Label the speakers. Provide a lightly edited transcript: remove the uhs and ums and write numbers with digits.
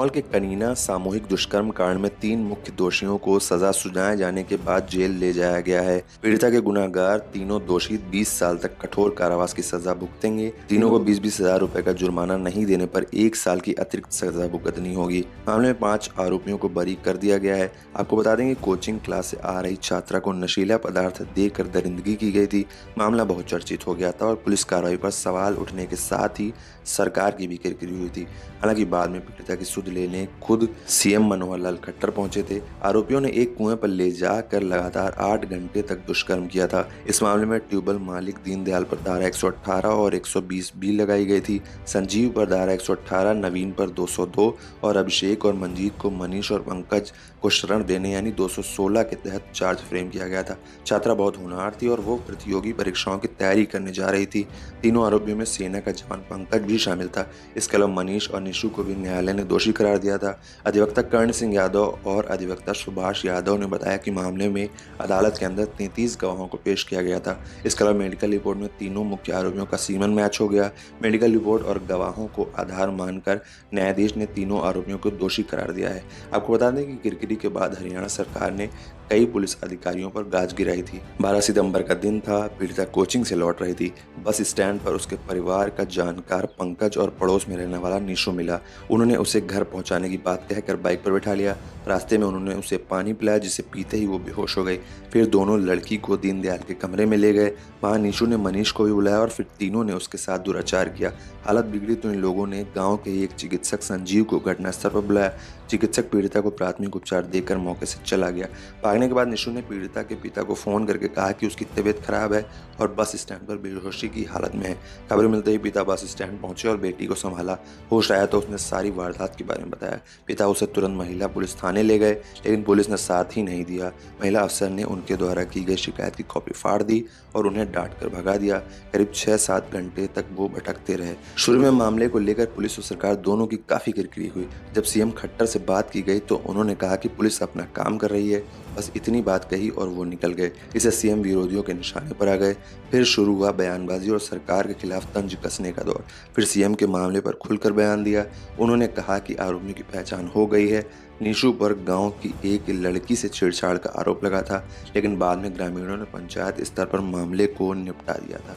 Speaker 1: सिरमौर के कनीना सामूहिक दुष्कर्म कांड में 3 मुख्य दोषियों को सजा सुनाए जाने के बाद जेल ले जाया गया है। पीड़िता के गुनहगार तीनों दोषी 20 साल तक कठोर कारावास की सजा भुगतेंगे। तीनों को 20-20 हजार रुपए का जुर्माना नहीं देने पर 1 साल की अतिरिक्त सजा भुगतनी होगी। मामले में 5 आरोपियों को बरी कर दिया गया है। आपको बता दें कि कोचिंग क्लास से आ रही छात्रा को नशीला पदार्थ देकर दरिंदगी की गई थी। मामला बहुत चर्चित हो गया था और पुलिस कार्रवाई पर सवाल उठने के साथ ही सरकार की भी किरकिरी हुई थी। हालांकि बाद में पीड़िता की सुध लेने खुद सीएम मनोहर लाल खट्टर पहुंचे थे। आरोपियों ने एक कुएं पर ले जाकर लगातार 8 घंटे तक दुष्कर्म किया था। इस मामले में ट्यूबवेल मालिक दीनदयाल पर धारा 118 और 120 भी लगाई गई थी। संजीव पर धारा 118, नवीन पर 202 और अभिषेक और मंजीत को मनीष और पंकज को शरण देने यानी 216 के तहत चार्ज फ्रेम किया गया था। छात्रा बहुत होनहार थी और वो प्रतियोगी परीक्षाओं की तैयारी करने जा रही थी। तीनों आरोपियों में सेना का जवान पंकज भी शामिल था। इसके अलावा मनीष और निशु को भी न्यायालय ने दोषी करार दिया था। अधिवक्ता कर्ण सिंह यादव और अधिवक्ता सुभाष यादव ने बताया कि मामले में अदालत के अंदर 33 गवाहों को पेश किया गया था। इसके अलावा मेडिकल रिपोर्ट में तीनों मुख्य आरोपियों का सीमन मैच हो गया। मेडिकल रिपोर्ट और गवाहों को आधार मानकर न्यायाधीश ने तीनों आरोपियों को दोषी करार दिया है। आपको बता दें कि किरकिरी के बाद हरियाणा सरकार ने कई पुलिस अधिकारियों पर गाज गिराई थी। 12 सितंबर का दिन था। पीड़िता कोचिंग से लौट रही थी। बस स्टैंड पर उसके परिवार का जानकार पंकज और पड़ोस में रहने वाला निशु मिला। उन्होंने उसे घर पहुंचाने की बात कहकर बाइक पर बैठा लिया। रास्ते में उन्होंने उसे पानी पिलाया जिसे पीते ही वो बेहोश हो गई। फिर दोनों लड़की को दीनदयाल के कमरे में ले गए। वहां निशु ने मनीष को भी बुलाया और फिर तीनों ने उसके साथ दुराचार किया। हालत बिगड़ी तो इन लोगों ने गाँव के एक चिकित्सक संजीव को घटनास्थल पर बुलाया। चिकित्सक पीड़िता को प्राथमिक उपचार देकर मौके से चला गया। भागने के बाद निशु ने पीड़िता के पिता को फोन करके कहा कि उसकी तबीयत खराब है और बस स्टैंड पर बेहोशी की हालत में है। खबर मिलते ही पिता बस स्टैंड पहुंचे और बेटी को संभाला। होश आया तो उसने सारी वारदात के बारे में बताया। पिता उसे तुरंत महिला पुलिस थाने ले गए, लेकिन पुलिस ने साथ ही नहीं दिया। महिला अफसर ने उनके द्वारा की गई शिकायत की कॉपी फाड़ दी और उन्हें डांट कर भगा दिया। करीब 6-7 घंटे तक वो भटकते रहे। शुरू में मामले को लेकर पुलिस और सरकार दोनों की काफी किरकिरी हुई। जब सीएम खट्टर से बात की गई तो उन्होंने कहा कि पुलिस अपना काम कर रही है, बस इतनी बात कही और वो निकल गए। इसे सीएम विरोधियों के निशाने पर आ गए। फिर शुरू हुआ बयानबाजी और सरकार के खिलाफ तंज कसने का दौर। फिर सीएम के मामले पर खुलकर बयान दिया। उन्होंने कहा कि आरोपियों की पहचान हो गई है। निशु पर गांव की एक लड़की से छेड़छाड़ का आरोप लगा था, लेकिन बाद में ग्रामीणों ने पंचायत स्तर पर मामले को निपटा दिया था।